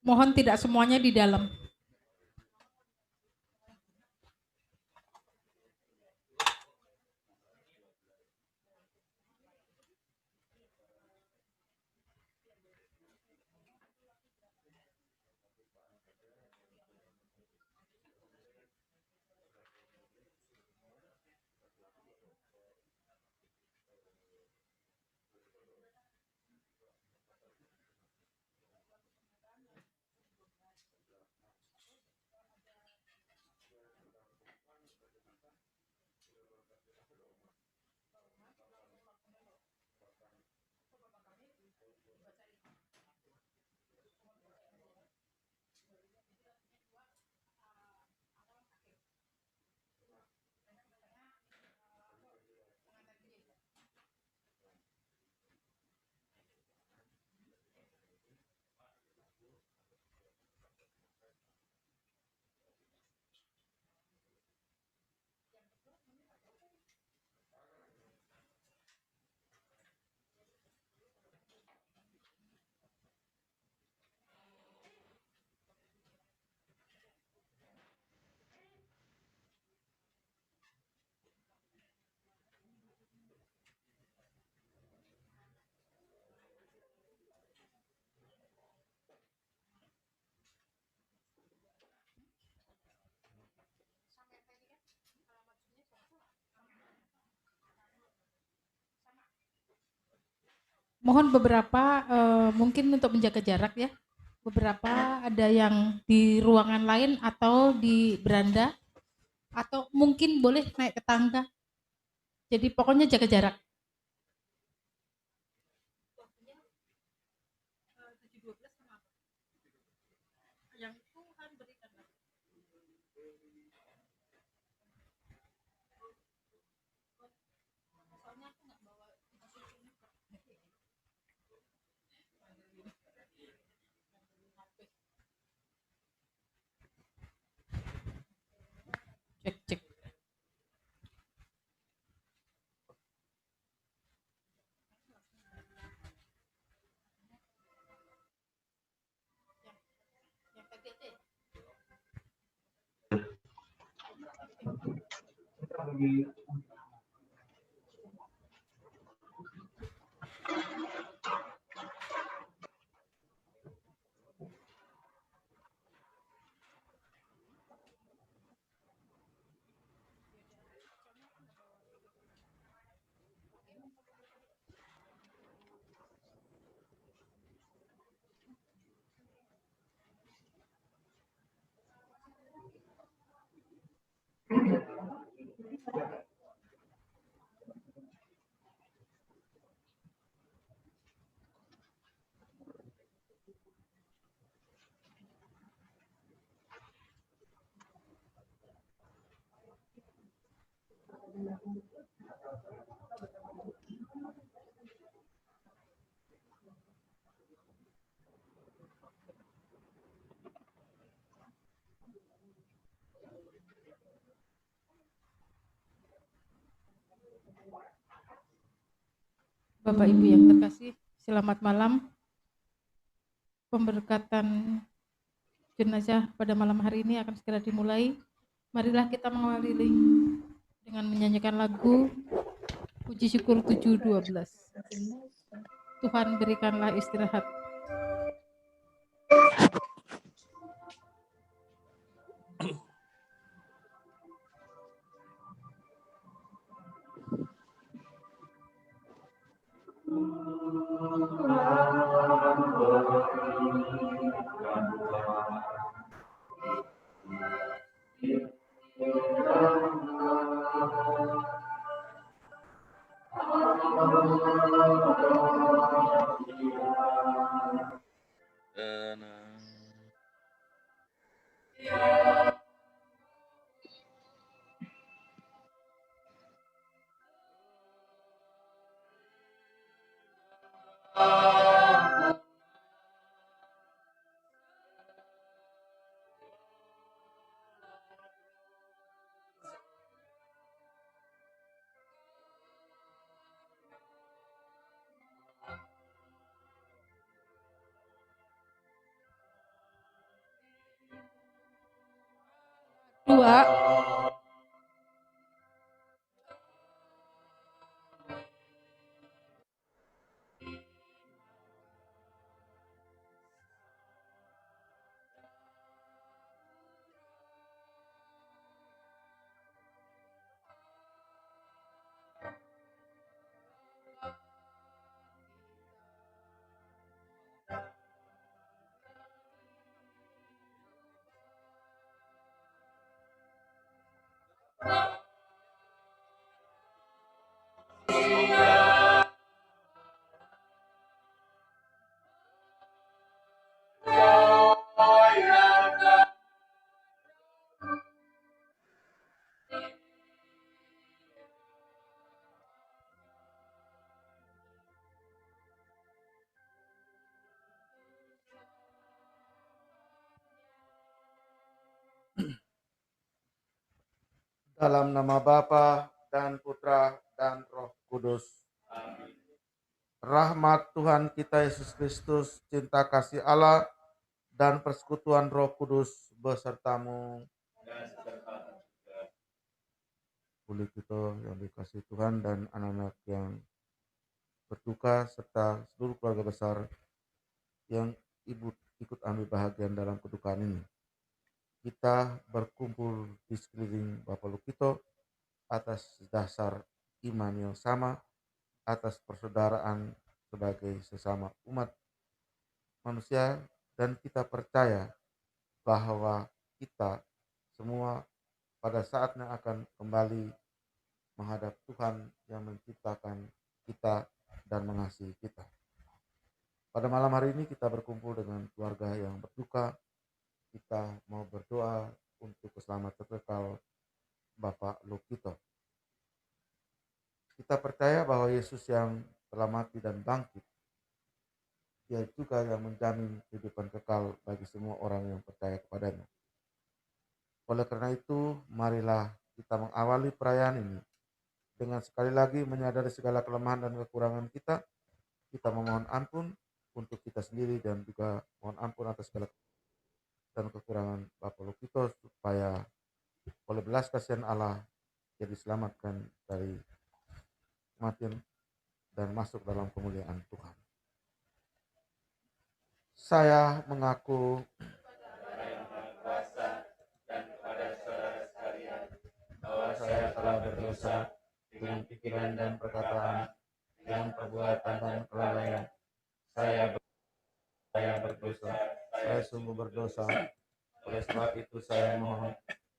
Mohon tidak semuanya di dalam. Mohon beberapa mungkin untuk menjaga jarak ya. Beberapa ada yang di ruangan lain atau di beranda atau mungkin boleh naik ke tangga. Jadi pokoknya jaga jarak. Yang Tuhan berikan. Soalnya aku nggak bawa. Cek cek. Yang PTT. Bapak Ibu yang terkasih, selamat malam. Pemberkatan jenazah pada malam hari ini akan segera dimulai. Marilah kita mengawali dengan menyanyikan lagu Puji Syukur 7:12. Tuhan berikanlah istirahat. berdua. Dalam nama Bapa dan Putra dan Roh Kudus. Rahmat Tuhan kita Yesus Kristus, cinta kasih Allah, dan persekutuan Roh Kudus besertamu. Kulit kita yang dikasih Tuhan dan anak-anak yang berduka serta seluruh keluarga besar yang ikut ambil bahagian dalam kedukaan ini. Kita berkumpul di sekeliling Bapak Lukito atas dasar iman yang sama, atas persaudaraan sebagai sesama umat manusia, dan kita percaya bahwa kita semua pada saatnya akan kembali menghadap Tuhan yang menciptakan kita dan mengasihi kita. Pada malam hari ini kita berkumpul dengan keluarga yang berduka. Kita mau berdoa untuk keselamatan kekal Bapak Lukito. Kita percaya bahwa Yesus yang telah mati dan bangkit, Dia juga yang menjamin kehidupan kekal bagi semua orang yang percaya kepadanya. Oleh karena itu, marilah kita mengawali perayaan ini dengan sekali lagi menyadari segala kelemahan dan kekurangan kita. Kita memohon ampun untuk kita sendiri dan juga mohon ampun atas segala dan kekurangan Bapak Lukito, supaya oleh belas kasihan Allah dia diselamatkan dari kematian dan masuk dalam kemuliaan Tuhan. Saya mengaku bahwa saya telah berdosa dengan pikiran dan perkataan, dengan perbuatan dan kelalaian. Saya berdosa, saya sungguh berdosa. Oleh sebab itu saya mohon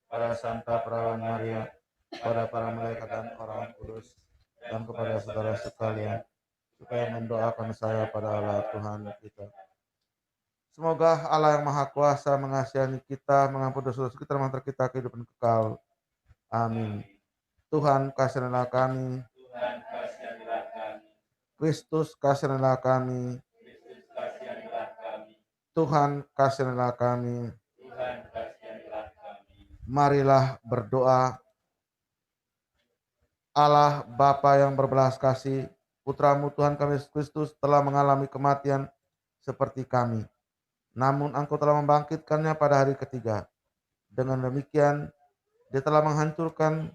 pada Santa Perawan Maria, pada para malaikat dan orang kudus, dan kepada saudara sekalian, supaya mendoakan saya pada Allah Tuhan kita. Semoga Allah yang Maha Kuasa mengasihani kita, mengampuni dosa-dosa kita, dan mengantar kita kehidupan kekal. Amin. Tuhan kasihilah kami. Kristus kasihilah kami. Tuhan kasihilah kami. Marilah berdoa. Allah Bapa yang berbelas kasih, Putramu Tuhan kami Yesus Kristus telah mengalami kematian seperti kami. Namun Engkau telah membangkitkannya pada hari ketiga. Dengan demikian, Dia telah menghancurkan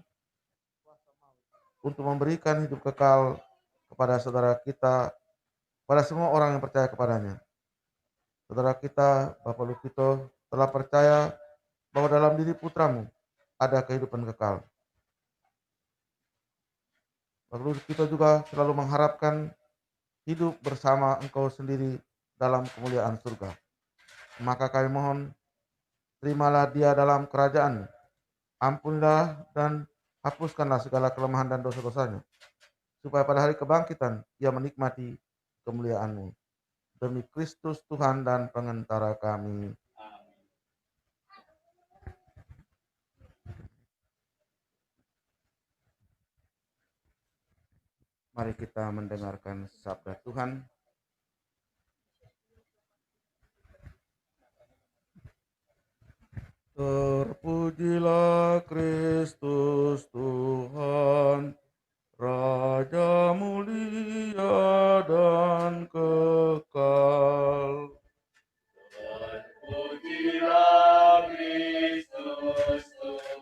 untuk memberikan hidup kekal kepada saudara kita, pada semua orang yang percaya kepadanya. Saudara kita, Bapak Lukito, telah percaya bahwa dalam diri putramu ada kehidupan kekal. Bapak Lukito juga selalu mengharapkan hidup bersama engkau sendiri dalam kemuliaan surga. Maka kami mohon, terimalah dia dalam kerajaan. Ampunilah dan hapuskanlah segala kelemahan dan dosa-dosanya, supaya pada hari kebangkitan ia menikmati kemuliaan-Mu. Demi Kristus Tuhan dan pengantara kami. Mari kita mendengarkan sabda Tuhan. Terpujilah Kristus Tuhan, Raja mulia dan kekal. Terpujilah Kristus Tuhan.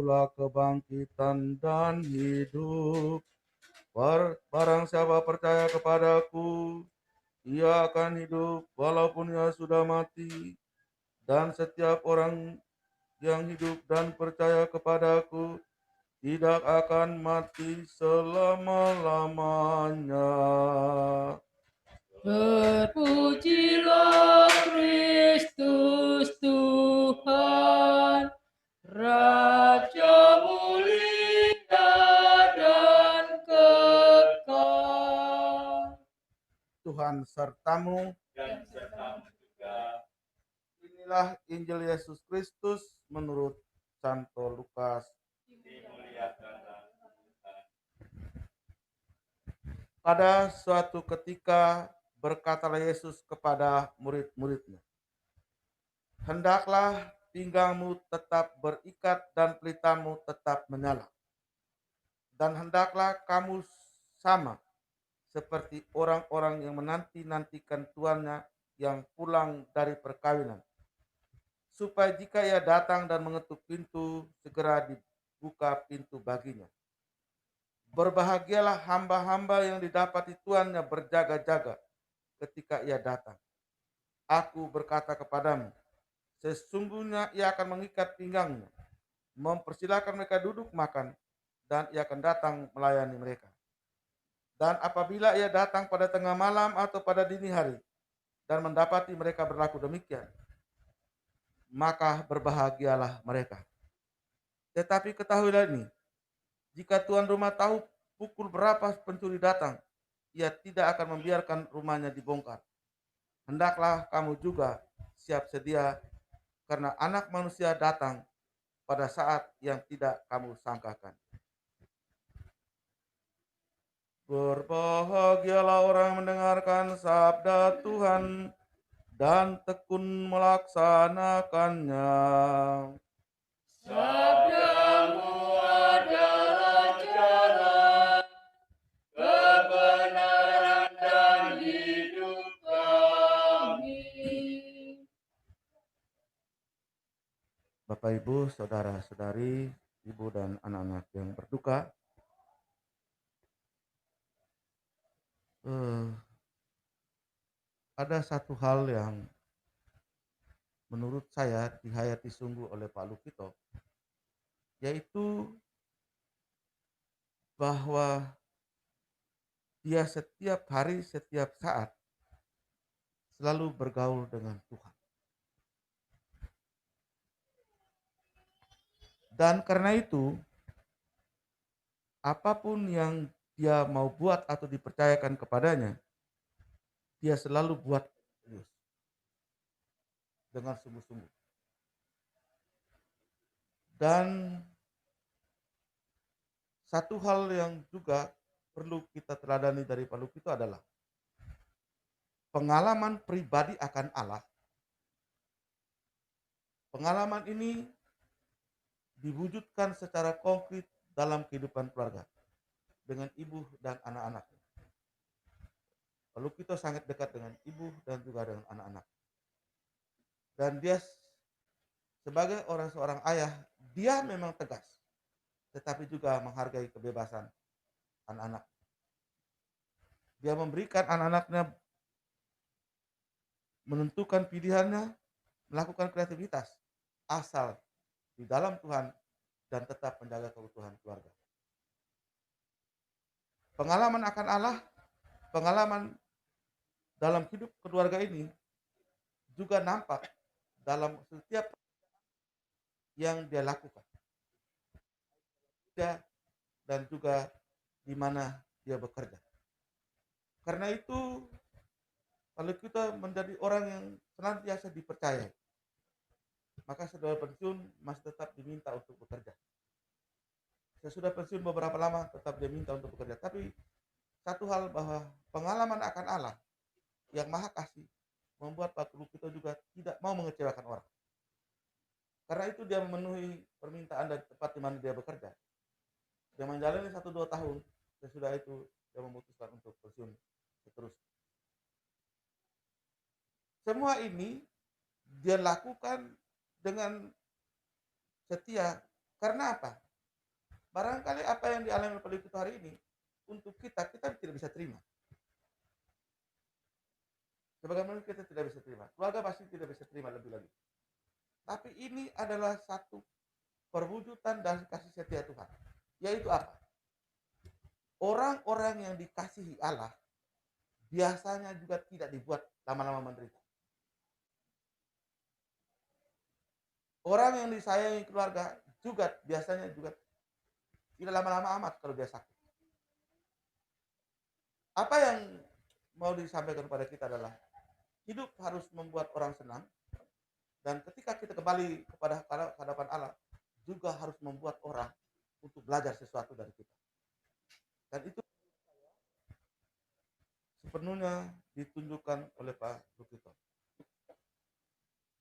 akulah kebangkitan dan hidup. Barang siapa percaya kepadaku, ia akan hidup walaupun ia sudah mati. Dan setiap orang yang hidup dan percaya kepadaku tidak akan mati selama-lamanya. Terpujilah Kristus Tuhan, Raja mulia dan kekal. Tuhan sertamu. Inilah Injil Yesus Kristus menurut Santo Lukas. Pada suatu ketika berkatalah Yesus kepada murid-muridnya, hendaklah pinggangmu tetap berikat dan pelitamu tetap menyala. Dan hendaklah kamu sama seperti orang-orang yang menanti-nantikan tuannya yang pulang dari perkawinan, supaya jika ia datang dan mengetuk pintu, segera dibuka pintu baginya. Berbahagialah hamba-hamba yang didapati tuannya berjaga-jaga ketika ia datang. Aku berkata kepadamu, sesungguhnya ia akan mengikat pinggangnya, mempersilahkan mereka duduk makan, dan ia akan datang melayani mereka. Dan apabila ia datang pada tengah malam atau pada dini hari, dan mendapati mereka berlaku demikian, maka berbahagialah mereka. Tetapi ketahuilah ini, jika tuan rumah tahu pukul berapa pencuri datang, ia tidak akan membiarkan rumahnya dibongkar. Hendaklah kamu juga siap sedia, karena Anak Manusia datang pada saat yang tidak kamu sangkakan. Berbahagialah orang yang mendengarkan sabda Tuhan dan tekun melaksanakannya. Sabdamu adalah jalan, kebenaran dan hidup kami. Bapak Ibu, saudara-saudari, ibu dan anak-anak yang berduka, ada satu hal yang menurut saya dihayati sungguh oleh Pak Lukito, yaitu bahwa dia setiap hari, setiap saat selalu bergaul dengan Tuhan. Dan karena itu, apapun yang dia mau buat atau dipercayakan kepadanya, dia selalu buat dengan sungguh-sungguh. Dan satu hal yang juga perlu kita teladani dari Pak Lukito adalah pengalaman pribadi akan Allah. Pengalaman ini diwujudkan secara konkret dalam kehidupan keluarga dengan ibu dan anak-anak. Pak Lukito sangat dekat dengan ibu dan juga dengan anak-anak. Dan dia sebagai seorang ayah, dia memang tegas, tetapi juga menghargai kebebasan anak-anak. Dia memberikan anak-anaknya menentukan pilihannya, melakukan kreativitas, asal di dalam Tuhan dan tetap menjaga keutuhan keluarga. Pengalaman akan Allah, pengalaman dalam hidup keluarga ini juga nampak dalam setiap yang dia lakukan. Dan juga di mana dia bekerja. Karena itu, kalau kita menjadi orang yang senantiasa dipercaya, maka setelah pensiun masih tetap diminta untuk bekerja. Sesudah pensiun beberapa lama tetap diminta untuk bekerja. Tapi satu hal, bahwa pengalaman akan Allah yang maha kasih membuat Pak Lukito juga tidak mau mengecewakan orang. Karena itu dia memenuhi permintaan dari tempat di mana dia bekerja. Dia menjalani 1-2 tahun, sesudah itu dia memutuskan untuk pensiun seterusnya. Semua ini dia lakukan dengan setia Karena apa? Barangkali apa yang dialami oleh Pak Luki hari ini, untuk kita tidak bisa terima. Sebagaimana kita tidak bisa terima, keluarga pasti tidak bisa terima lebih lagi. Tapi ini adalah satu perwujudan dari kasih setia Tuhan. Yaitu apa? Orang-orang yang dikasihi Allah biasanya juga tidak dibuat lama-lama menderita. Orang yang disayangi keluarga juga biasanya juga tidak lama-lama amat kalau dia sakit. Apa yang mau disampaikan kepada kita adalah hidup harus membuat orang senang, dan ketika kita kembali kepada hadapan Allah juga harus membuat orang untuk belajar sesuatu dari kita. Dan itu sepenuhnya ditunjukkan oleh Pak Lukito.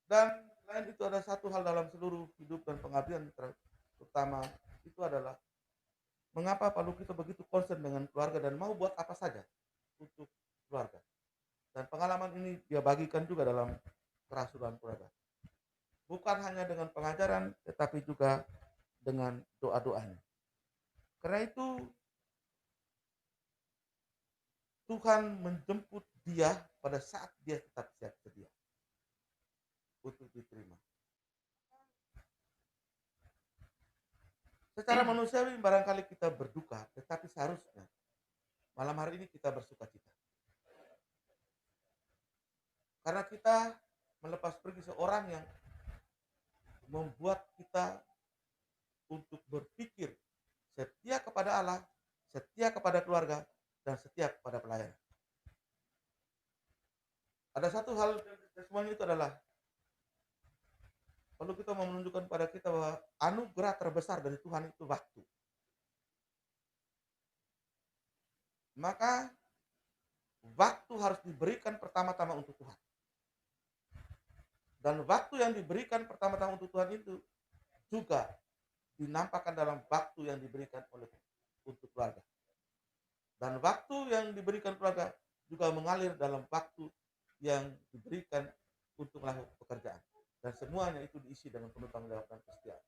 Dan selain itu ada satu hal dalam seluruh hidup dan pengabdian terutama itu adalah mengapa Pak Lukito begitu concern dengan keluarga dan mau buat apa saja untuk keluarga. Dan pengalaman ini dia bagikan juga dalam kerasulan keluarga. Bukan hanya dengan pengajaran, tetapi juga dengan doa-doanya. Karena itu Tuhan menjemput dia pada saat dia tetap siap sedia untuk diterima. Secara manusiawi barangkali kita berduka, tetapi seharusnya malam hari ini kita bersuka cita. Karena kita melepas pergi seorang yang membuat kita untuk berpikir setia kepada Allah, setia kepada keluarga, dan setia kepada pelayan. Ada satu hal semuanya itu adalah perlu kita mau menunjukkan pada kita bahwa anugerah terbesar dari Tuhan itu waktu. Maka waktu harus diberikan pertama-tama untuk Tuhan. Dan waktu yang diberikan pertama-tama untuk Tuhan itu juga dinampakkan dalam waktu yang diberikan oleh untuk keluarga. Dan waktu yang diberikan keluarga juga mengalir dalam waktu yang diberikan untuk melakukan pekerjaan. Dan semuanya itu diisi dengan penuh tanggung jawab dan kesetiaan.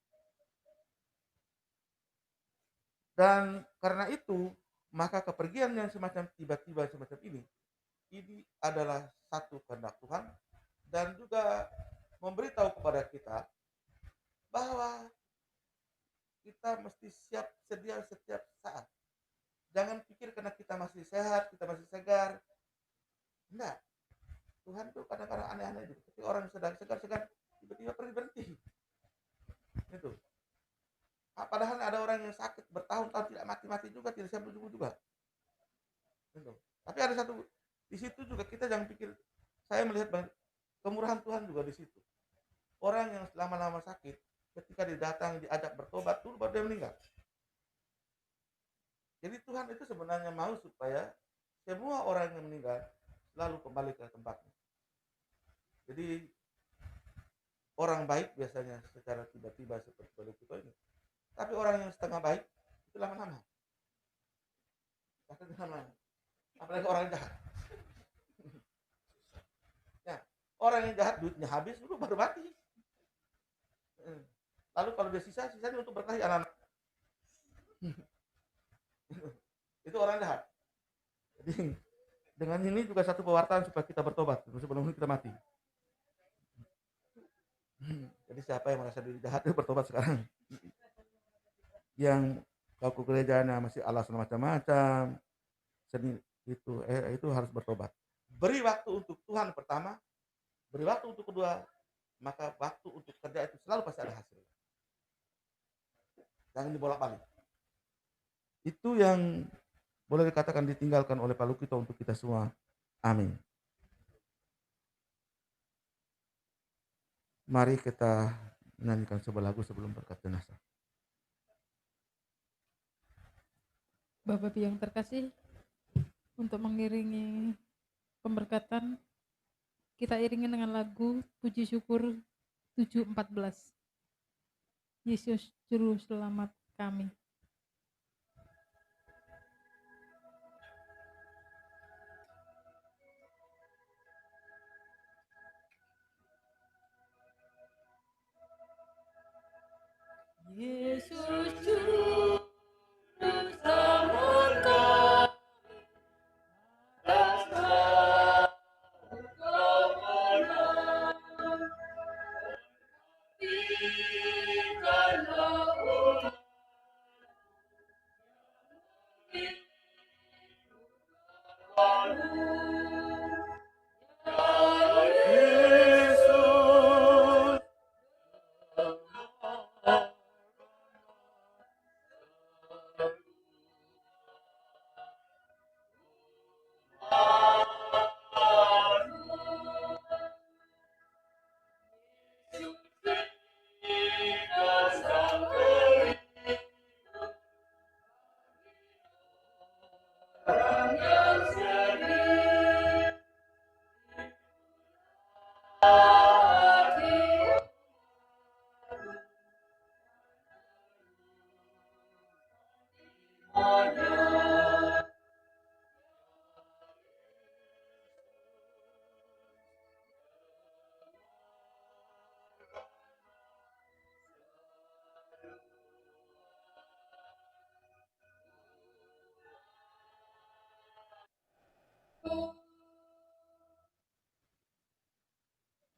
Dan karena itu, maka kepergian yang semacam tiba-tiba semacam ini adalah satu kehendak Tuhan, dan juga memberitahu kepada kita bahwa kita mesti siap sedia setiap saat. Jangan pikir karena kita masih sehat, kita masih segar. Enggak. Tuhan tuh kadang-kadang aneh-aneh gitu. Ketika orang sedang segar-segar, tiba-tiba berhenti. Itu. Padahal ada orang yang sakit bertahun-tahun tidak mati-mati juga, tidak sembuh juga. Gitu. Tapi ada satu di situ juga kita jangan pikir, saya melihat kemurahan Tuhan juga di situ. Orang yang lama-lama sakit, ketika didatang diajak bertobat dulu baru dia meninggal. Jadi Tuhan itu sebenarnya mau supaya semua orang yang meninggal selalu kembali ke tempatnya. Jadi orang baik biasanya secara tiba-tiba seperti itu ini. Tapi orang yang setengah baik itu lama-lama. Apalagi orang jahat. Ya, orang yang jahat duitnya habis dulu baru mati. Lalu kalau dia sisanya untuk berkah anak-anak. Itu orang jahat. Jadi dengan ini juga satu pewartaan supaya kita bertobat sebelum kita mati. Jadi siapa yang merasa diri jahat itu bertobat sekarang. Yang laku gerejanya masih alasan macam-macam, seni itu harus bertobat. Beri waktu untuk Tuhan pertama, beri waktu untuk kedua, maka waktu untuk kerja itu selalu pasti ada hasil. Jangan dibolak-balik. Itu yang boleh dikatakan ditinggalkan oleh Pak Lukito untuk kita semua. Amin. Mari kita menyanyikan sebuah lagu sebelum berkat jenazah. Bapak yang terkasih, untuk mengiringi pemberkatan, kita iringi dengan lagu Puji Syukur 7:14. Yesus Juru Selamat kami. Yesus Juru Selamat kami atas kemenangan. Berikanlah umat Yesus.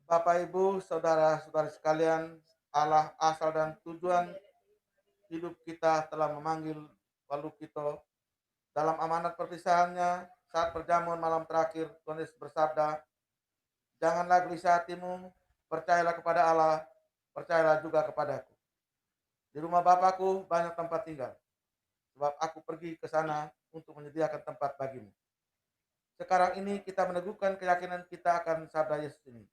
Bapak, Ibu, saudara-saudari sekalian, Allah asal dan tujuan hidup kita telah memanggil walu kita dalam amanat perpisahannya saat perjamuan malam terakhir. Tuhan Yesus bersabda, janganlah gelisah hatimu, percayalah kepada Allah, percayalah juga kepadaku. Di rumah Bapakku banyak tempat tinggal, sebab aku pergi ke sana untuk menyediakan tempat bagimu. Sekarang ini kita meneguhkan keyakinan kita akan sabda Yesus ini.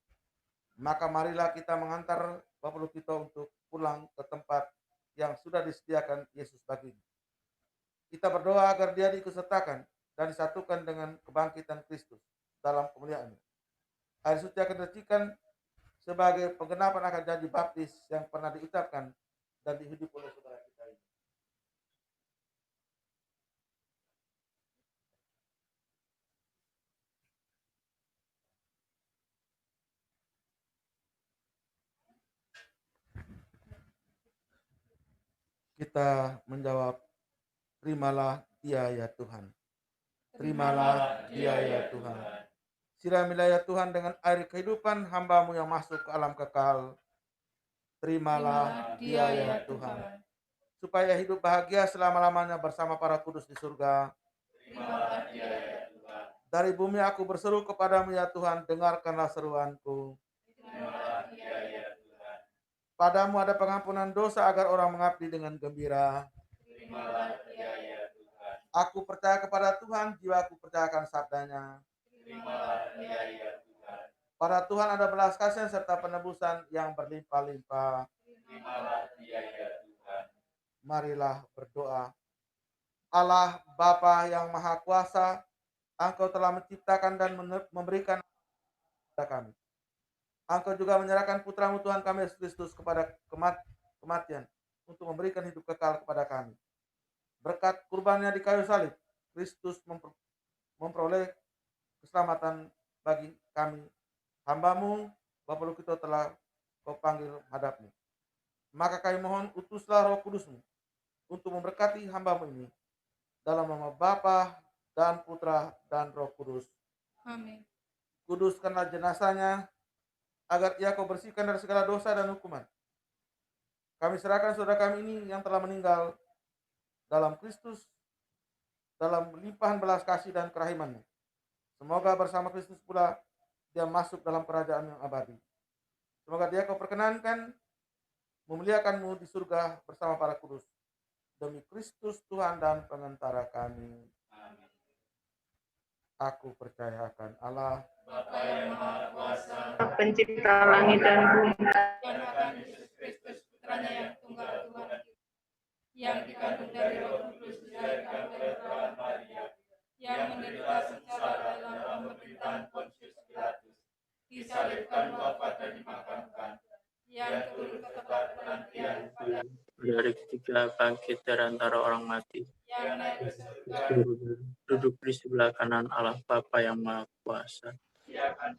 Maka marilah kita mengantar Bapak kita untuk pulang ke tempat yang sudah disediakan Yesus baginya. Kita berdoa agar dia diikutsertakan dan disatukan dengan kebangkitan Kristus dalam kemuliaannya. Air suci akan direcikan sebagai penggenapan akan janji baptis yang pernah diucapkan dan dihidup oleh saudara kita ini. Kita menjawab, terimalah dia ya Tuhan. Terimalah dia ya Tuhan. Siramilah ya Tuhan dengan air kehidupan hamba-Mu yang masuk ke alam kekal. Terimalah dia ya Tuhan. Supaya hidup bahagia selama-lamanya bersama para kudus di surga. Terimalah dia ya Tuhan. Dari bumi aku berseru kepadamu ya Tuhan, dengarkanlah seruanku. Terimalah dia ya Tuhan. Padamu ada pengampunan dosa agar orang mengabdi dengan gembira. Terimalah dia ya Tuhan. Aku percaya kepada Tuhan, jiwaku percayakan sabdanya. Terimalah dia ya Tuhan. Pada Tuhan ada belas kasihan serta penebusan yang berlimpah-limpah. Terimalah dia ya Tuhan. Marilah berdoa. Allah Bapa yang Maha Kuasa, Engkau telah menciptakan dan memberikan kepada kami. Engkau juga menyerahkan putra-Mu Tuhan kami Yesus Kristus kepada kematian untuk memberikan hidup kekal kepada kami. Berkat kurbannya di kayu salib, Kristus memperoleh keselamatan bagi kami. Hamba-Mu, Bapa kita telah Kau panggil hadap-Mu. Maka kami mohon, utuslah Roh Kudus-Mu untuk memberkati hamba-Mu ini. Dalam nama Bapa dan Putra dan Roh Kudus. Amin. Kuduskanlah jenazahnya, agar ia Kau bersihkan dari segala dosa dan hukuman. Kami serahkan saudara kami ini yang telah meninggal dalam Kristus, dalam limpahan belas kasih dan kerahiman-Mu. Semoga bersama Kristus pula dia masuk dalam kerajaan yang abadi. Semoga dia Kau perkenankan memuliakan-Mu di surga bersama para kudus. Demi Kristus Tuhan dan pengantara kami. Amin. Aku percaya akan Allah, Bapa yang Maha Kuasa, Pencipta langit dan bumi, dan akan Yesus Kristus, putranya yang tunggal Tuhan kita, yang dikandung dari Roh Kudus, dilahirkan oleh perawan Maria, yang menderita secara dalam pemerintahan Pontius Pilatus, disalibkan, wafat dan dimakamkan, yang turun ke tempat penantian pada dari ketiga bangkit dari antara orang mati, yang naik ke surga, duduk di sebelah kanan Allah Bapa yang Maha Kuasa. dia akan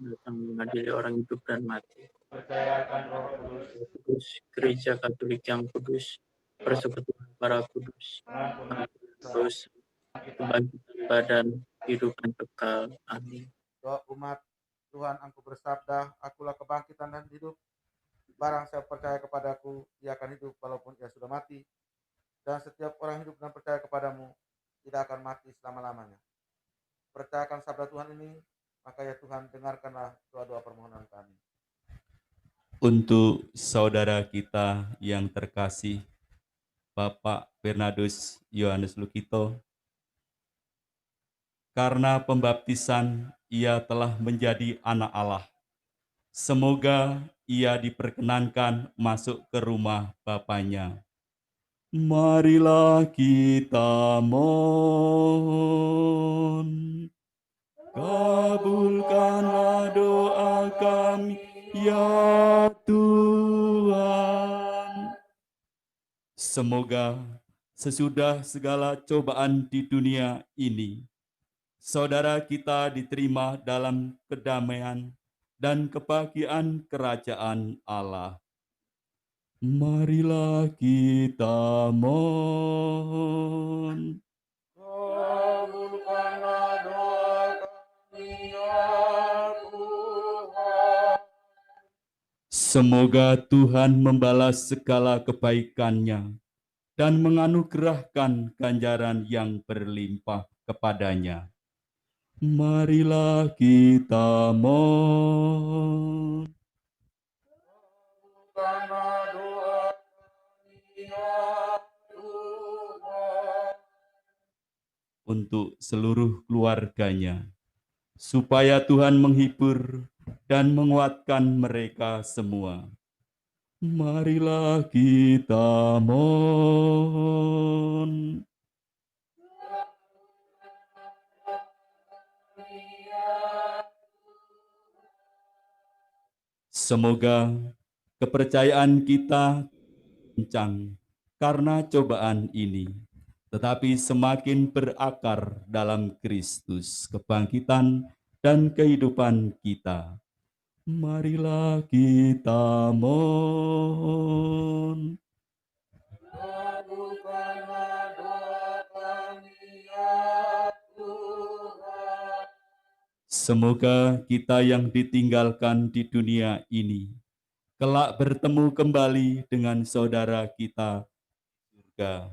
Datang mengadili orang hidup dan mati. percaya akan Roh Kudus, Roh Kudus, Gereja Katolik yang kudus, persekutuan para kudus, pengampunan pengampunan dosa, kebangkitan badan, kehidupan kekal. Amin. doa umat. Tuhan, Engkau bersabda, akulah kebangkitan dan hidup. Barang saya percaya kepadaku, ia akan hidup walaupun ia sudah mati. Dan setiap orang hidup dan percaya kepadamu tidak akan mati selama-lamanya. Percayakan sabda Tuhan ini, maka ya Tuhan, dengarkanlah doa-doa permohonan kami. Untuk saudara kita yang terkasih, Bapak Bernardus Yohanes Lukito, karena pembaptisan ia telah menjadi anak Allah. Semoga ia diperkenankan masuk ke rumah Bapaknya. Marilah kita mohon. Kabulkanlah doa kami, ya Tuhan. Semoga sesudah segala cobaan di dunia ini, saudara kita diterima dalam kedamaian dan kebahagiaan kerajaan Allah. Marilah kita mohon. Kabulkanlah doa kami, ya Tuhan. Semoga Tuhan membalas segala kebaikannya dan menganugerahkan ganjaran yang berlimpah kepadanya. Marilah kita mohon. Kabulkanlah doa kami, ya Tuhan. Untuk seluruh keluarganya, supaya Tuhan menghibur dan menguatkan mereka semua. Marilah kita mohon. Semoga kepercayaan kita kencang karena cobaan ini, tetapi semakin berakar dalam Kristus, kebangkitan dan kehidupan kita. Marilah kita mohon. Kabulkanlah doa kami, ya Tuhan. Semoga kita yang ditinggalkan di dunia ini kelak bertemu kembali dengan saudara kita di surga.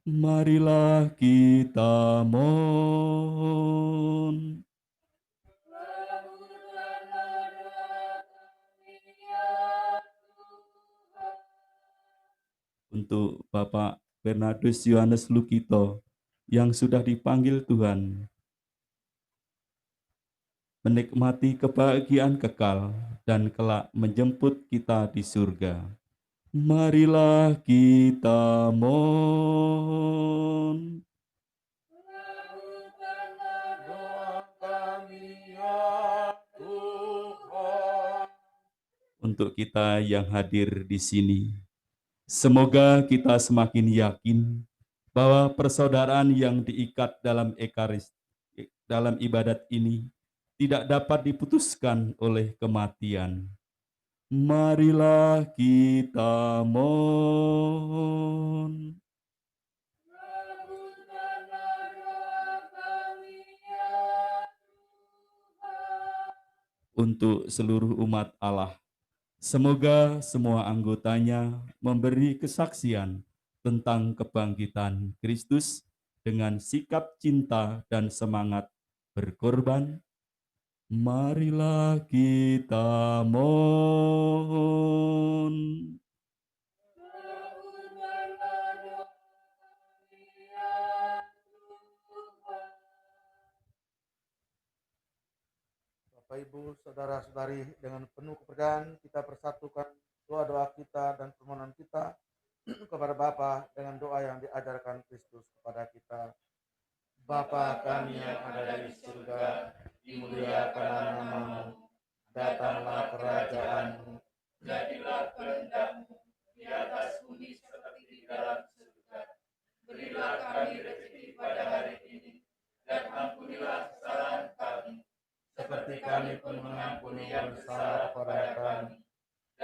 Marilah kita mohon. Untuk Bapak Bernardus Yohanes Lukito yang sudah dipanggil Tuhan menikmati kebahagiaan kekal dan kelak menjemput kita di surga. Marilah kita mohon. Doa kami, ya Tuhan. Untuk kita yang hadir di sini, semoga kita semakin yakin bahwa persaudaraan yang diikat dalam dalam ibadat ini tidak dapat diputuskan oleh kematian. Marilah kita mohon. Untuk seluruh umat Allah, semoga semua anggotanya memberi kesaksian tentang kebangkitan Kristus dengan sikap cinta dan semangat berkorban. Marilah kita mohon. Bapak Ibu, saudara-saudari, dengan penuh kepercayaan kita persatukan doa-doa kita dan permohonan kita kepada Bapa dengan doa yang diajarkan Kristus kepada kita. Bapa kami yang ada di surga, dimuliakanlah namamu, datanglah kerajaanmu, Jadilah kehendakmu di atas bumi seperti di dalam surga. Berilah kami rezeki pada hari ini, dan ampunilah kesalahan kami, seperti kami pun mengampuni yang bersalah kepada kami,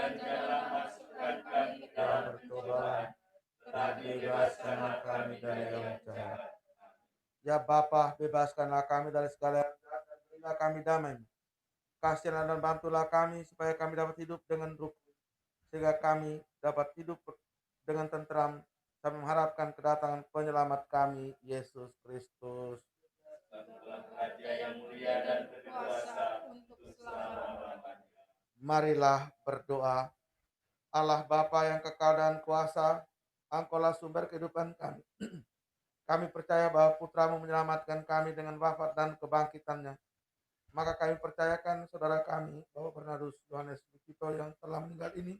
dan jangan masukkan kami ke dalam percobaan, tetapi bebaskanlah kami dari yang jahat. Ya Bapa, bebaskanlah kami dari segala yang jahat dan berilah kami damai. Kasihanlah dan bantulah kami supaya kami dapat hidup dengan rukun, sehingga kami dapat hidup dengan tentram sampai mengharapkan kedatangan penyelamat kami, Yesus Kristus. Tuhan Raja yang mulia dan berkuasa untuk selama-lamanya. Marilah berdoa. Allah Bapa yang kekal dan kuasa, Engkaulah sumber kehidupan kami. Kami percaya bahwa Putramu menyelamatkan kami dengan wafat dan kebangkitannya. Maka kami percayakan saudara kami bahwa Bernardus Yohanes Lukito yang telah meninggal ini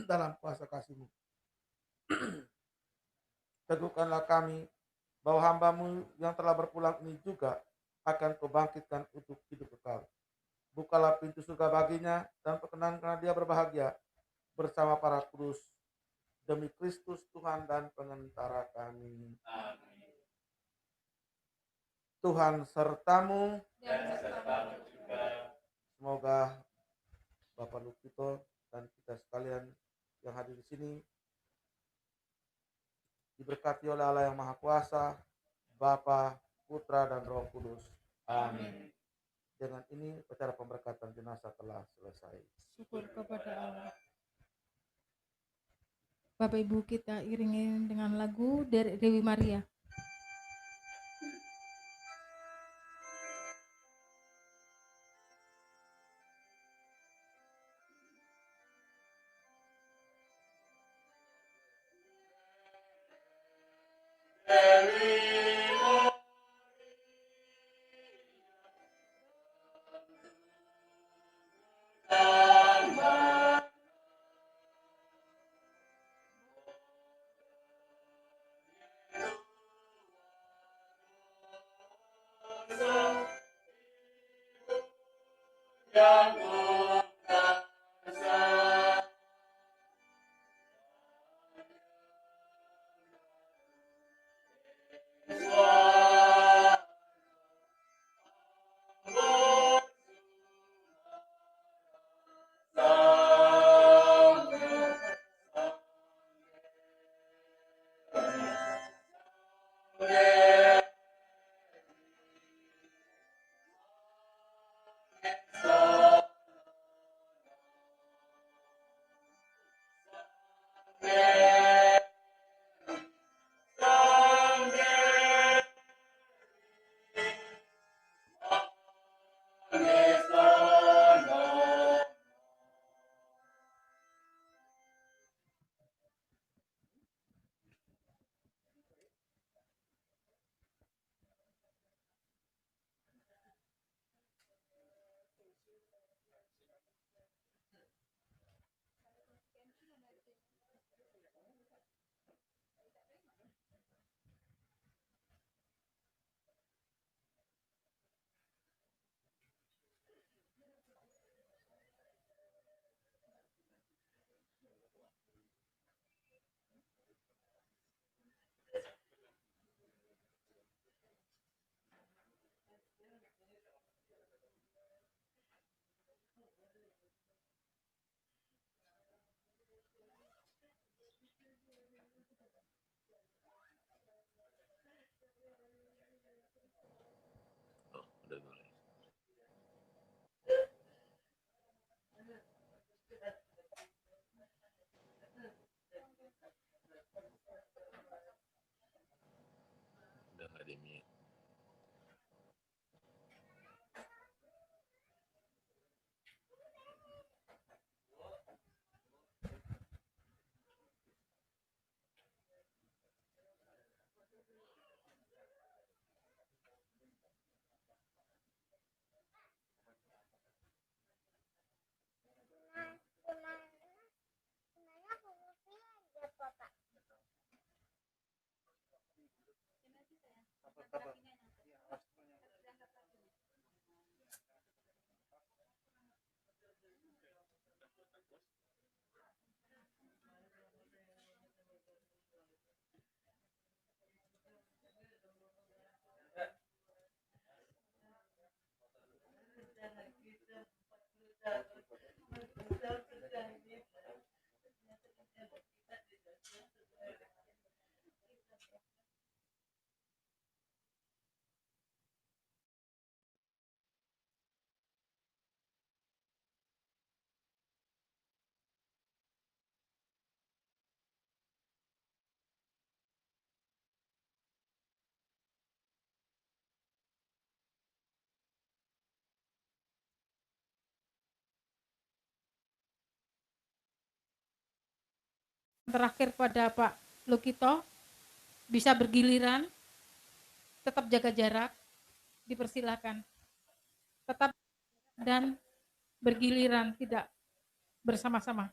dalam kuasa kasih-Mu. Teguhkanlah kami bahwa hamba-Mu yang telah berpulang ini juga akan Kau bangkitkan untuk hidup kekal. Bukalah pintu surga baginya dan perkenankanlah dia berbahagia bersama para kudus demi Kristus Tuhan dan pengantara kami. Amin. Tuhan sertamu. Dan sertamu juga. Semoga Bapak Lukito dan kita sekalian yang hadir di sini diberkati oleh Allah yang Maha Kuasa, Bapa, Putra, dan Roh Kudus. Amin. Dengan ini acara pemberkatan jenazah telah selesai. Syukur kepada Allah. Bapak Ibu, kita iringin dengan lagu dari Dewi Maria. terakhir pada Pak Lukito, bisa bergiliran, tetap jaga jarak, dipersilakan. Tetap dan bergiliran, tidak bersama-sama.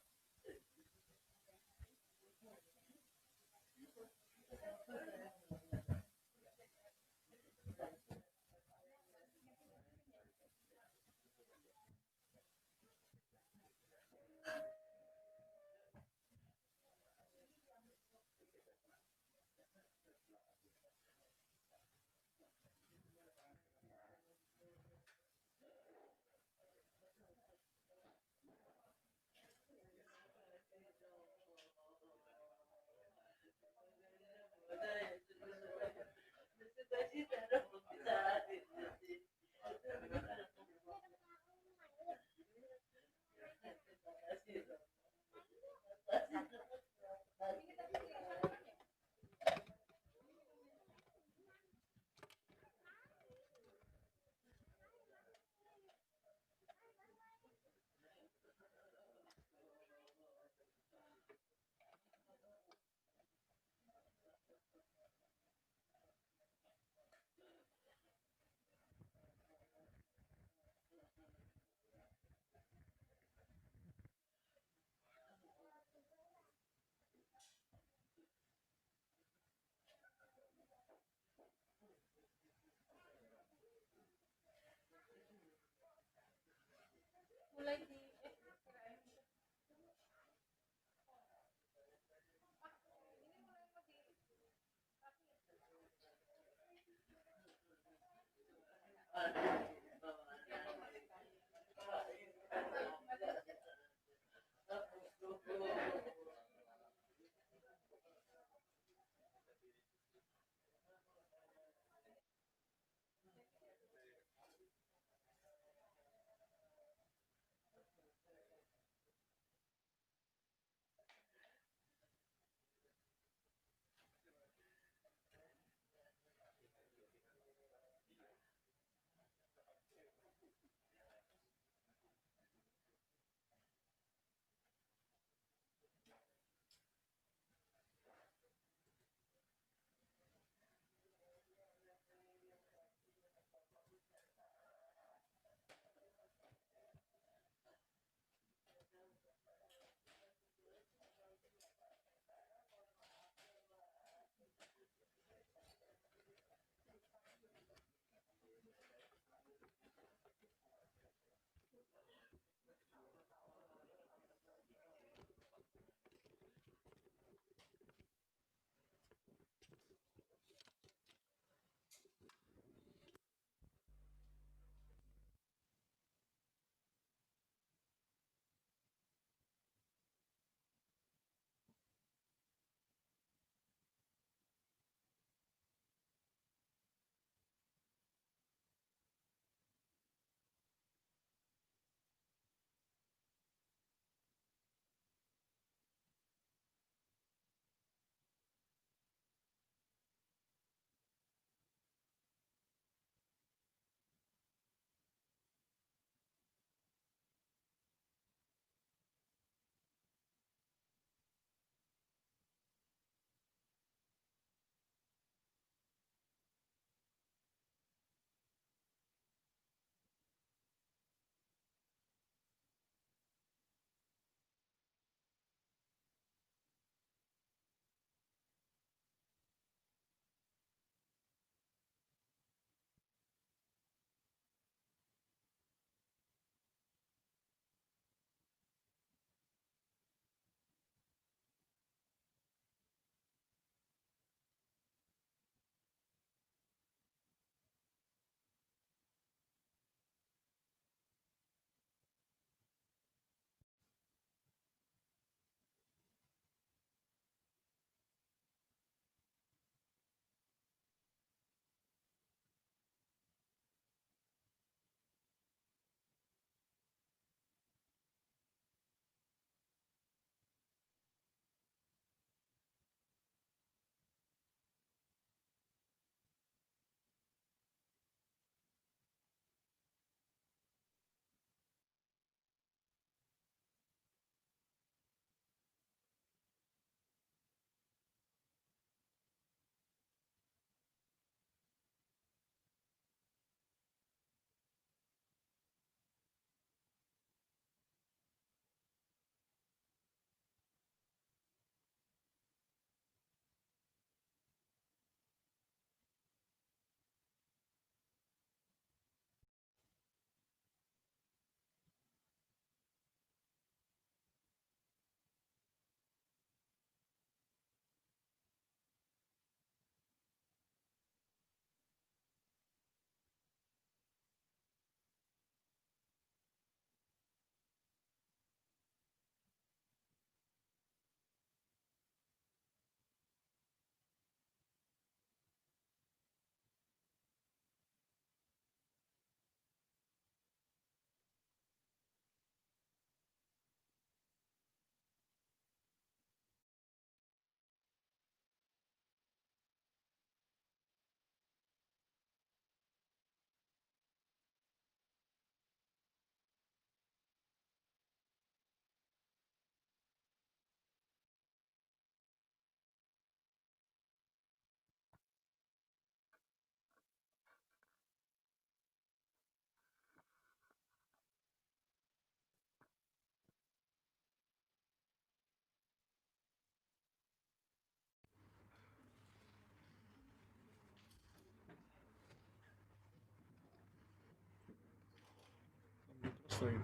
Sorry.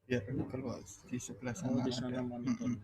Ya, kalau di sebelah Oh, sana di sana ada. monitor.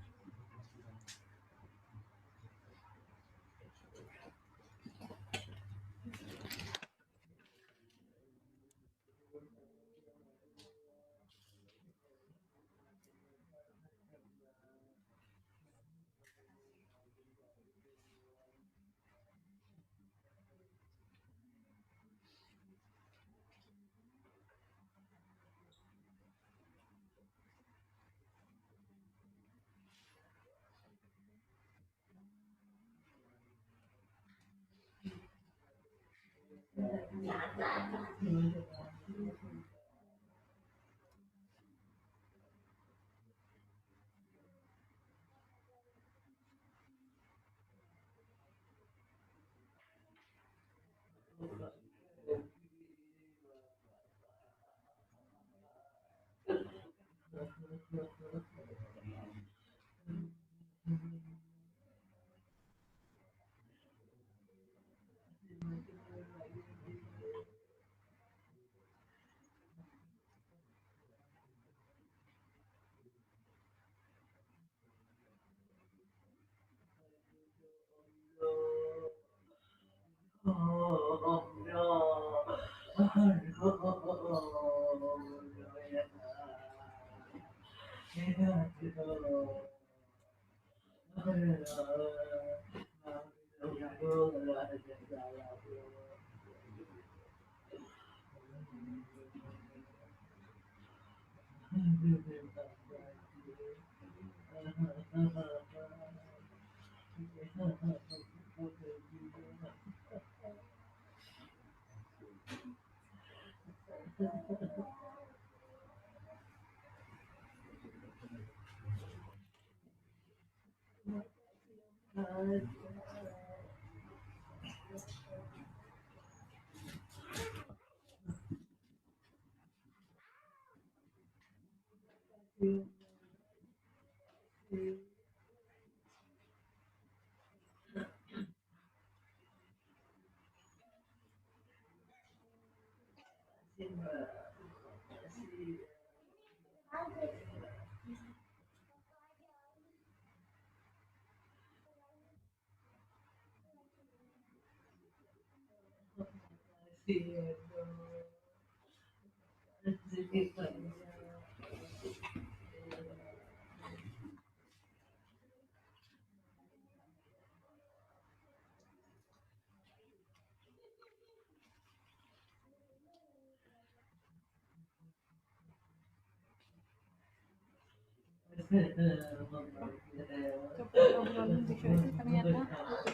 Coba obrolan besok itu ternyata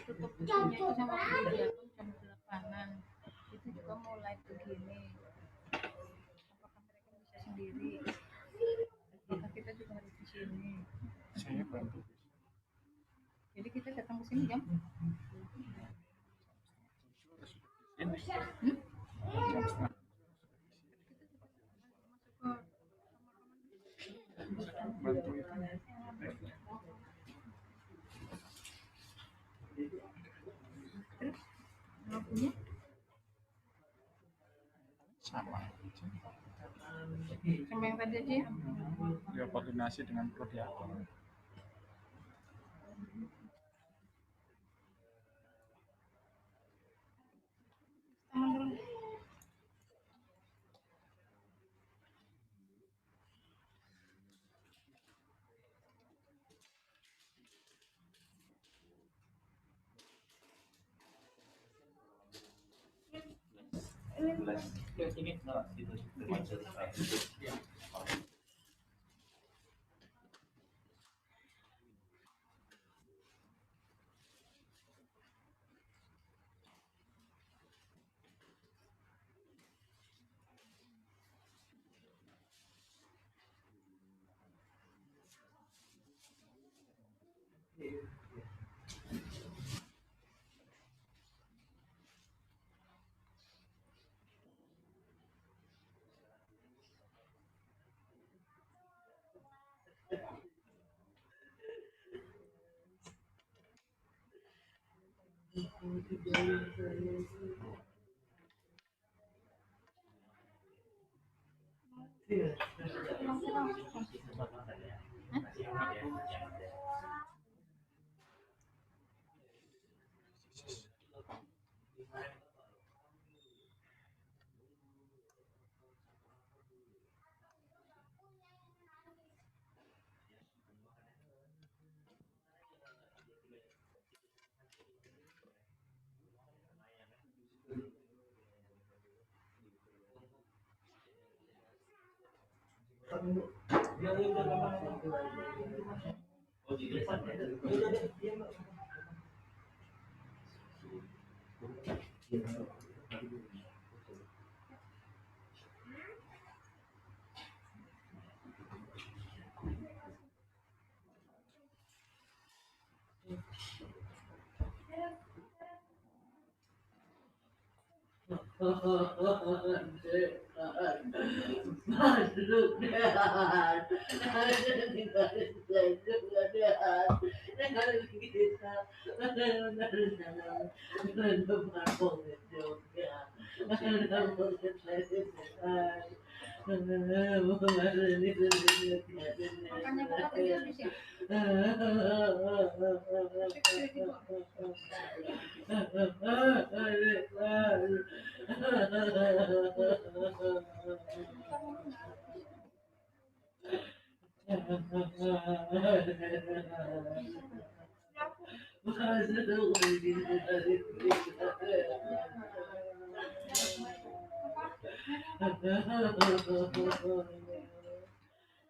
tutup pintunya itu sama media pun jam 8-an. Itu juga mulai begini. Apakah mereka bisa sendiri? Apakah kita juga harus di sini? Saya bantu. Jadi kita datang ke sini jam Ini. Bantu itu. terus lampunya Sama. sama yang tadi aja ya. Dia koordinasi dengan prodiakon. Tangan dulu.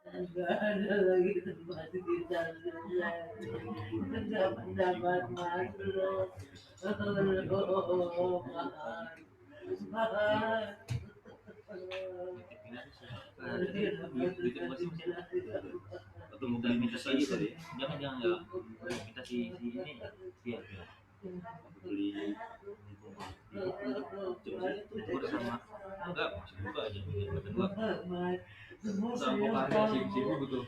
Enggak ada lagi tempat kita tidak mendapat makhluk. Atau mau beli minta lagi tadi? Jangan ya. Minta si ini. Iya. Beli coba sama enggak masih buka aja sama karya sini betul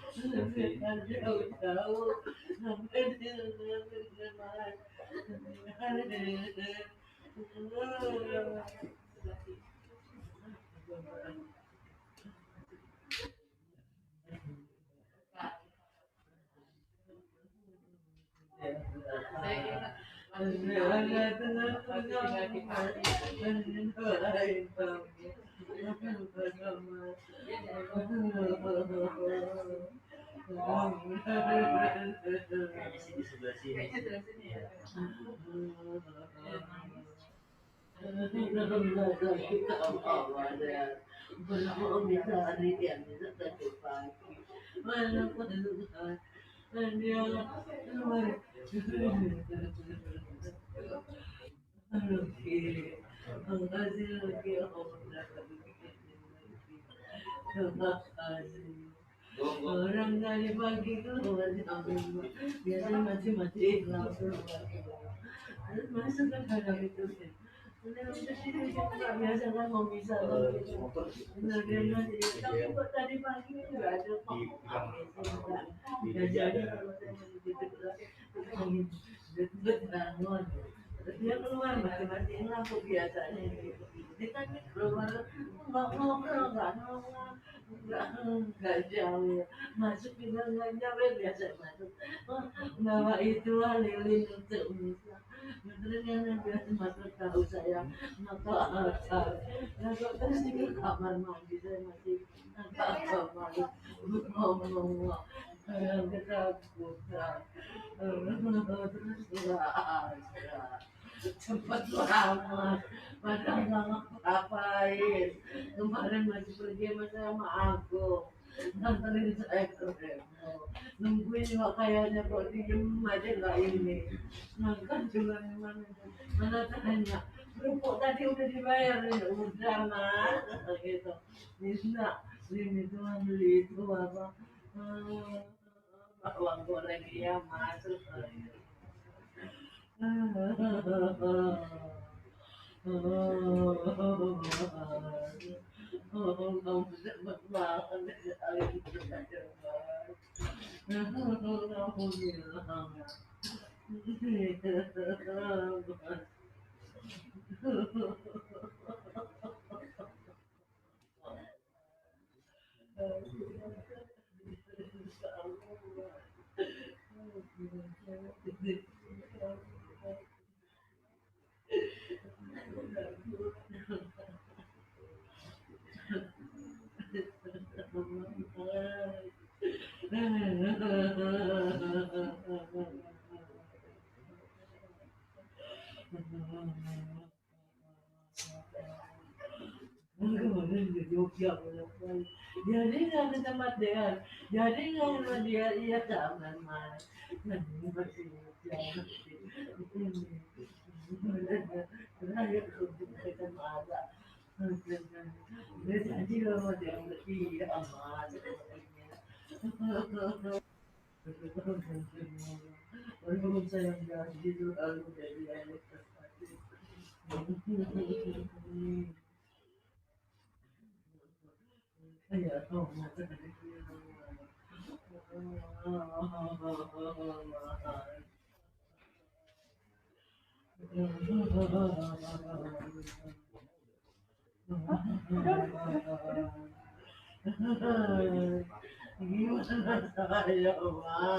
di sebelah sini. Orang dari pagi keluar biasanya mati langsung masuk ke dalam itu biasa kan mau bisa tapi kok tadi pagi nggak ada nggak jadi kalau saya bangun dia keluar mati-matiin lampu biasanya dia kan keluar nggak ngobrol nggak nongol nggak jauh ya. Masuk juga nggak jauh ya, biasa masuk bawa itu lilin untuk bisa beneran yang biasa masuk tahu saya maka asal nah kok terus di kamar mandi saya masih agak malu ngomong kita buka terus cepat lama padahal nggak ngapain kemarin masih pergi sama aku nganterin saya ke Remo nungguin juga kayaknya kok diem aja nggak ini kan juga mana tanya kerupuk tadi udah dibayar ya udah mas gitu bisa ini cuma beli itu apa bawang goreng ya mas kamu cepat banget kamu bilang Jadi nggak ada tempat dia, jadi nggak ada dia, iya jangan mas, nanti masih jangan. Terakhir kita ada, dia tadi kalau dia berarti aman. Walaupun saya nggak gitu, lalu jadi anak ya, oh, gimana saya mas?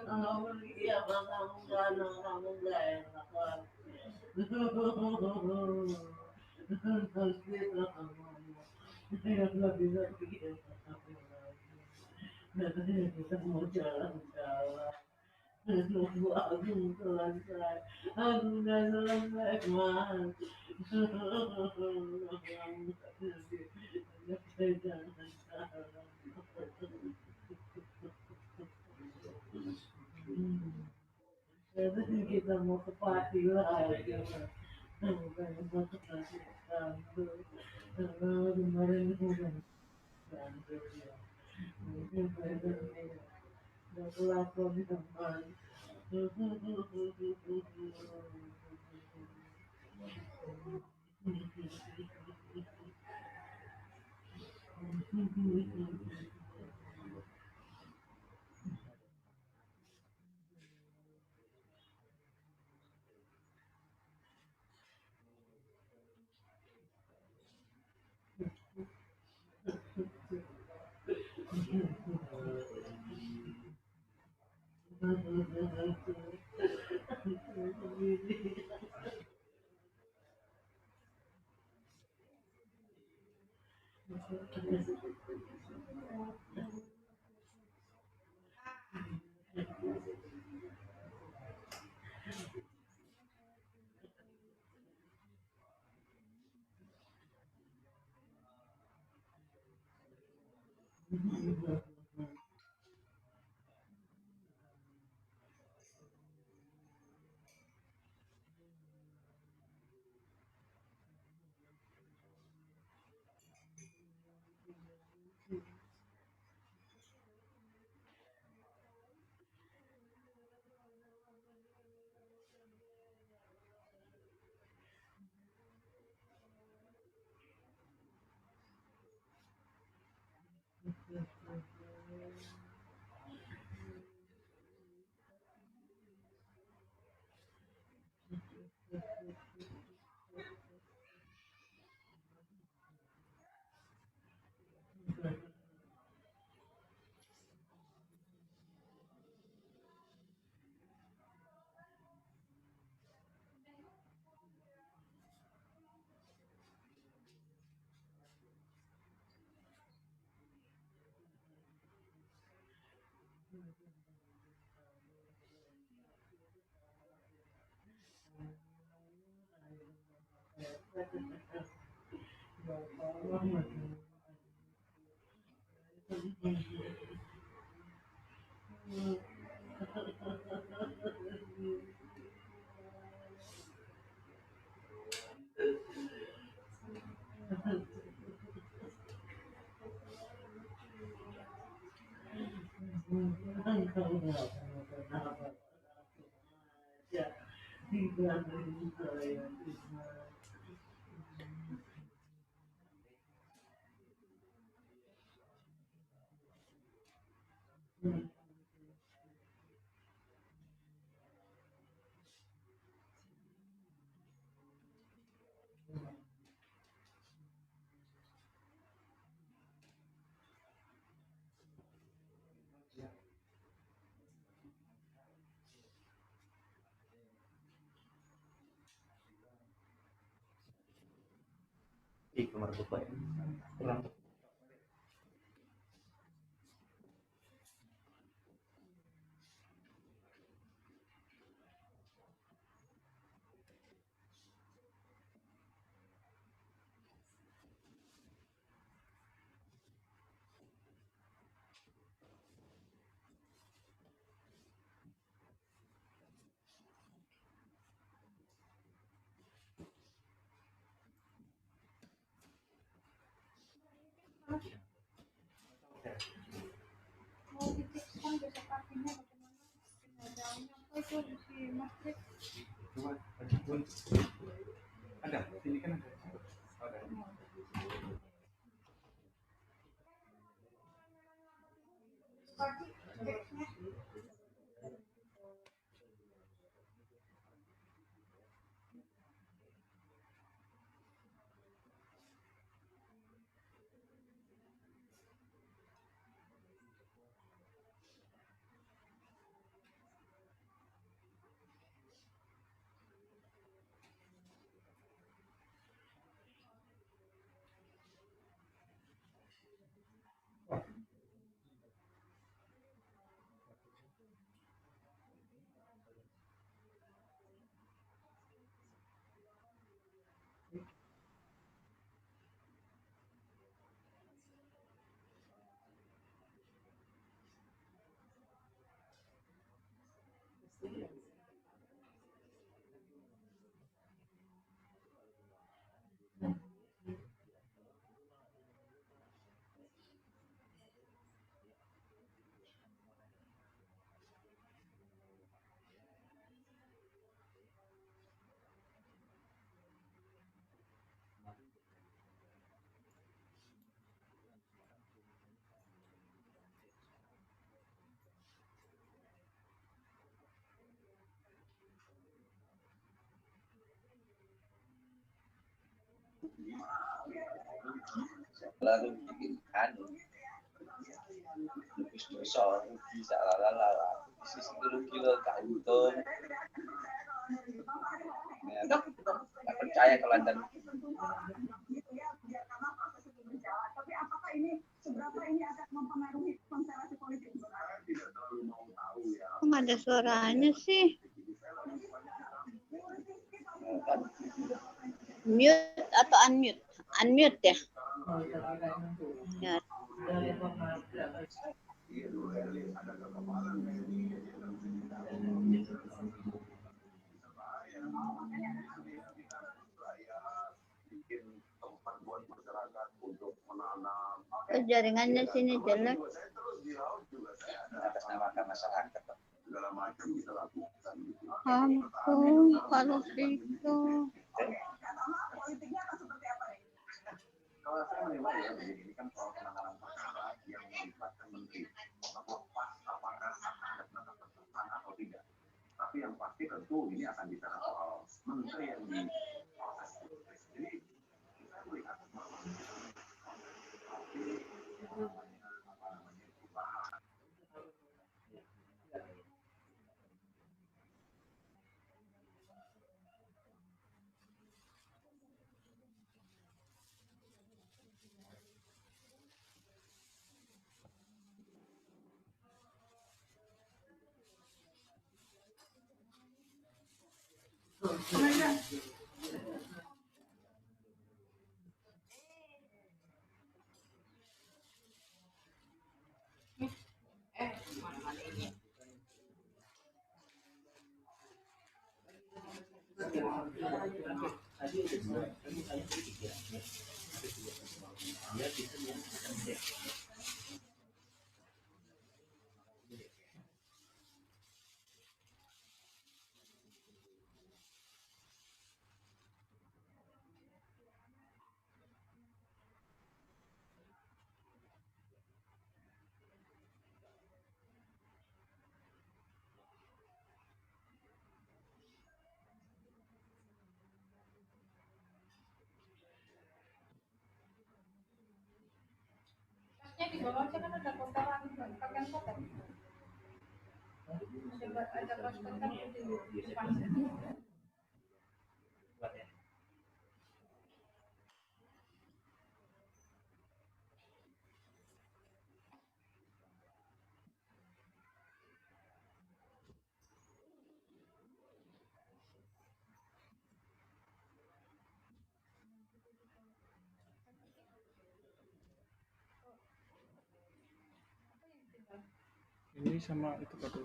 Kalau pergi apa kamu nggak enak kan? Saya nggak bisa pergi nanti kita mau jalan-jalan. Nunggu aku selesai, aku udah selesai mas. Jadi kita mau ke party lagi. Bukan mau ke party kantor. Kemarin udah kantor ya. Mungkin udah kelakon teman. Di kamar bapak ya. Kurang. Mau ditekskan besok paginya bagaimana? Jenazahnya apa itu di masjid? Coba pun ada, sini kan ada. Ada. Pagi teksnya. Lalu bikinkan lukis dosa bisa lalala sisi kilo tak untung tak percaya kalau anda tapi apakah ini seberapa ini akan mempengaruhi konstelasi politik? Kok nggak ada suaranya sih? Mute atau unmute? Unmute ya? Ya. Jaringannya sini jelek. atas nama masyarakat Ampun, kalau gitu. Kalau saya menilai ya, ini kan soal penanganan perkara yang melibatkan menteri. Lepas apakah ada penetapan atau tidak. Tapi yang pasti tentu ini akan bicara soal menteri yang diproses. Jadi saya melihat Tasnya di bawah aja kan ada kotoran, pakaian kotor. Ada kaos kotor di depan. Ini sama itu kartu.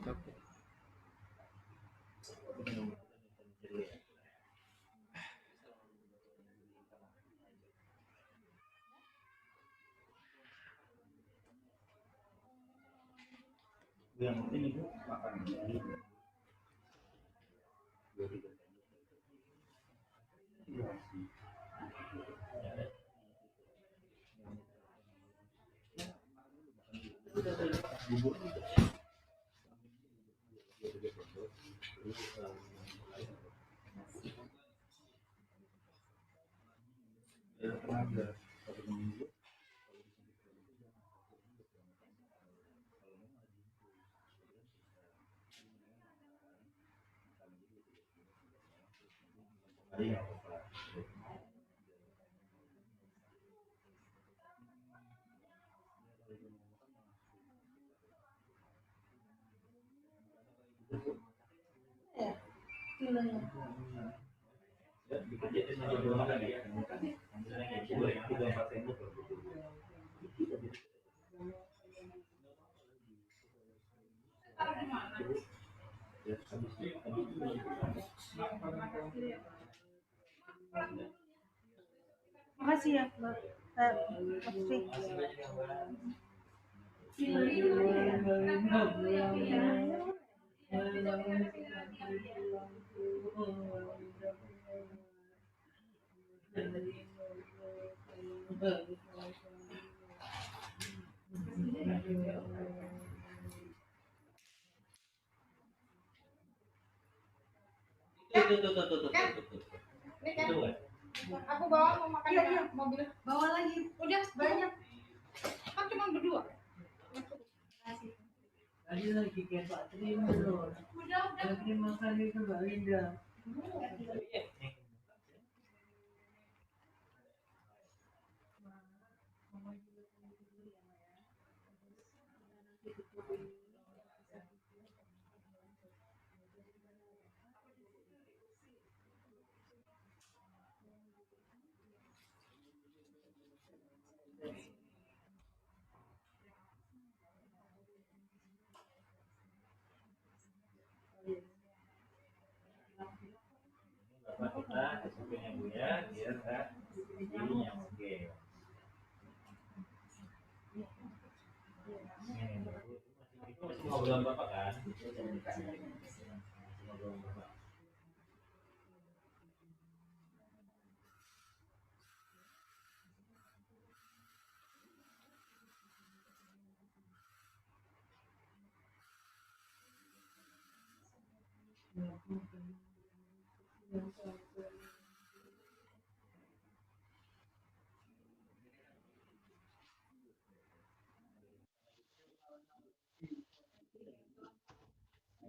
Yang penting itu makan. Makasih ya, Mbak. Mas Tri. Ini kan aku bawa mau makan di mobil. Bawa lagi. Udah banyak. Kan cuma berdua. Tadi lagi kayak Pak Terima loh. Udah. Terima kasih ke Mbak Linda. Bapak kita SOP-nya Bu ya, biar enggak jadinya oke. Itu masih ngobrol Bapak kan? Ngobrol Bapak.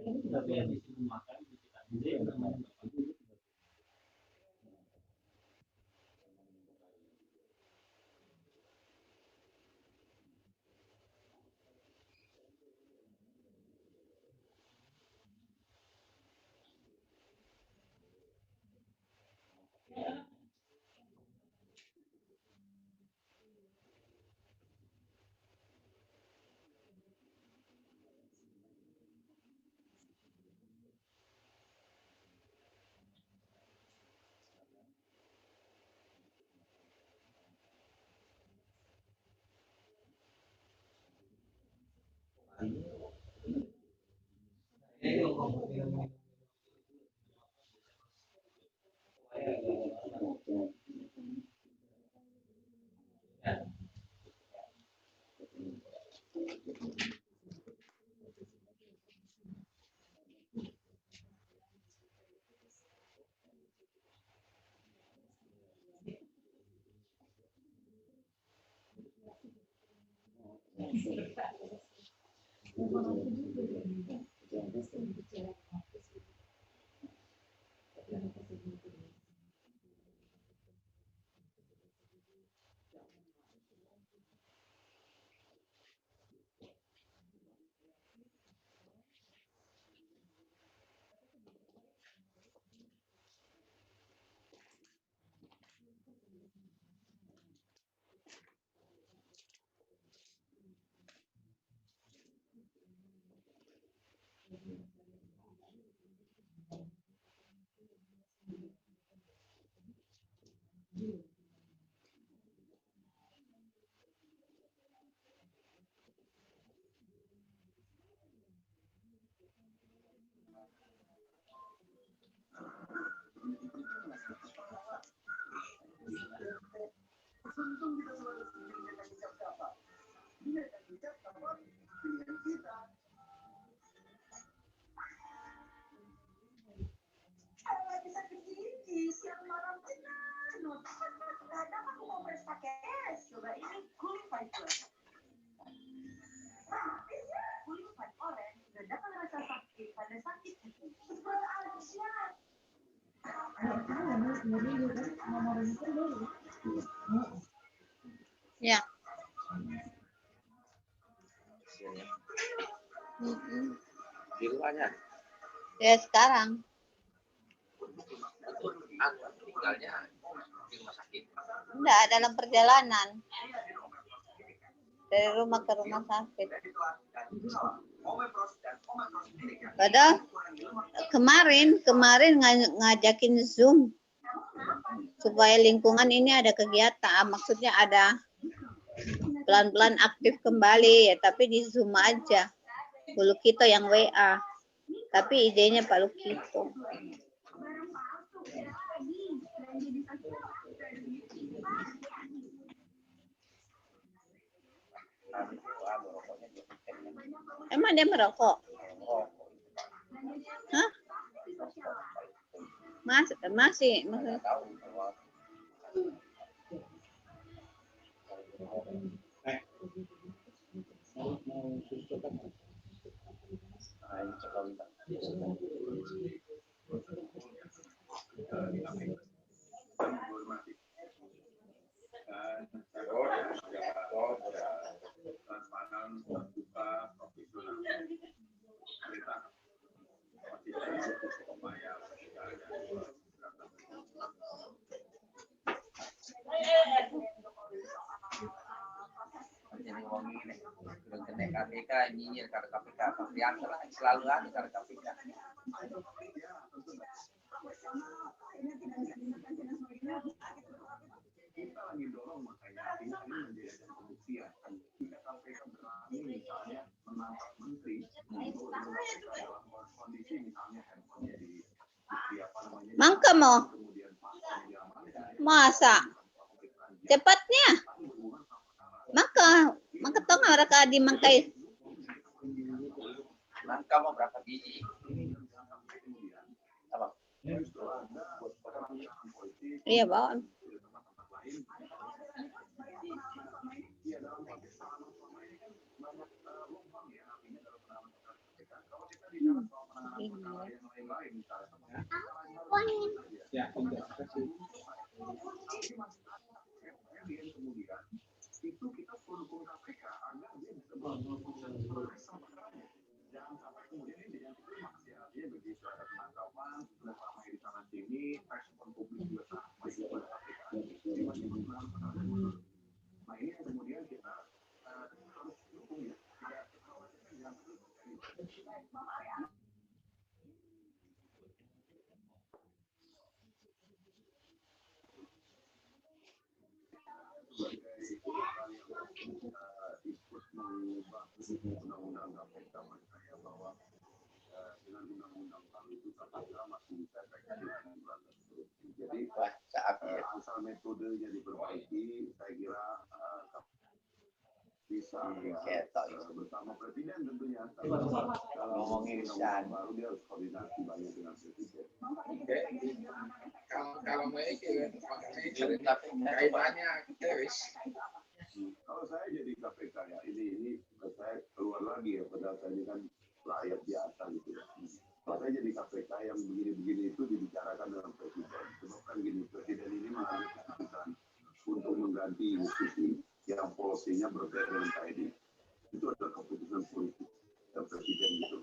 Tapi yang disuruh makan di kita sendiri namanya Bapak. Ya. Mm-mm. Di rumahnya. Ya sekarang. Tinggalnya di rumah sakit. Enggak, dalam perjalanan. Dari rumah ke rumah sakit. Padahal kemarin ngajakin Zoom supaya lingkungan ini ada kegiatan, maksudnya ada pelan-pelan aktif kembali ya, tapi di Zoom aja. Bu Lukito yang WA, tapi idenya Pak Lukito. Emang dia merokok? Hah? Masih. Kena KPK, nyinyir karena KPK, yang selalu ada karena KPK. Kita lagi dorong makanya ini menjadi pembuktian. Jika KPK berani misalnya menangkap menteri dalam kondisi misalnya handphonenya di apa namanya. Mangka mau? Masa? Cepatnya? Maka tong orang kadi mangkai. Nangka mau berapa biji? Apa? Iya, bawa. Ya, terima kasih. Itu kita pendukung KPK agar dia bisa berproses perkaranya. Jangan sampai kemudian ini yang masih artinya bagi suara penangkapan sudah lama di sana sini, respon publik juga masih pada KPK. Jadi masih berjalan perkara. Nah ini yang kemudian kita harus dukung ya. Ikut mengubah undang-undang KPK saya bahwa dengan undang-undang itu KPK masih bisa efektif. Jadi asal metodenya diperbaiki, saya kira bisa bersama presiden tentunya. Kalau ngomongin baru dia harus koordinasi banyak dengan presiden. Kalau mereka kaitannya terus. Kalau saya jadi KPK ya ini saya keluar lagi ya, padahal saya ini kan rakyat biasa gitu ya. Kalau saya jadi KPK yang begini-begini itu dibicarakan dengan presiden. Sebab kan gini, presiden ini mengambil keputusan untuk mengganti institusi yang polisinya berbeda dengan tadi. Itu adalah keputusan politik dan presiden gitu.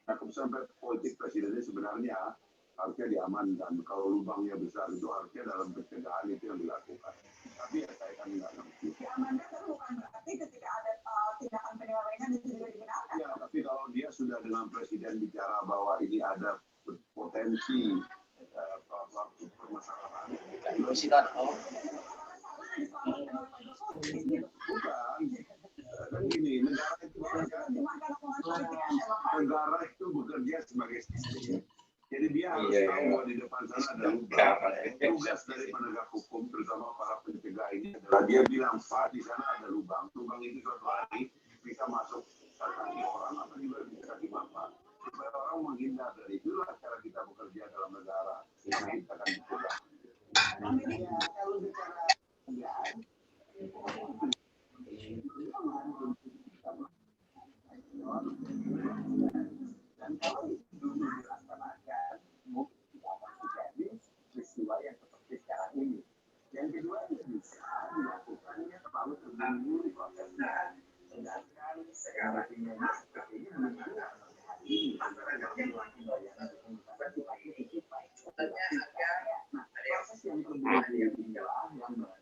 Nah keputusan politik presiden ini sebenarnya harusnya diamankan. Kalau lubangnya besar itu harusnya dalam pencegahan itu yang dilakukan. Tapi ya saya kan nggak ngerti. Diamankan itu bukan berarti ketika ada tindakan penyelewengan itu juga digunakan. Ya, tapi kalau dia sudah dengan presiden bicara bahwa ini ada potensi permasalahan. Bukan. Dan ini negara itu bekerja sebagai sistem. Jadi dia harus tahu bahwa di depan sana ada lubang. Tugas dari penegak hukum, terutama para pencegah ini adalah dia bilang, Pak, di sana ada lubang. Lubang itu suatu hari bisa masuk kaki orang atau juga bisa kaki bapak. Supaya orang menghindar dari itulah cara kita bekerja dalam negara. Kita akan dicegah. Kalau bicara dan kalau itu dilaksanakan, mungkin tidak akan terjadi peristiwa yang seperti sekarang ini. Yang kedua, bisa dilakukannya terlalu terburu-buru prosesnya. Sedangkan sekarang ini seperti ini menunjukkan hari ini proses yang terburu-buru inilah yang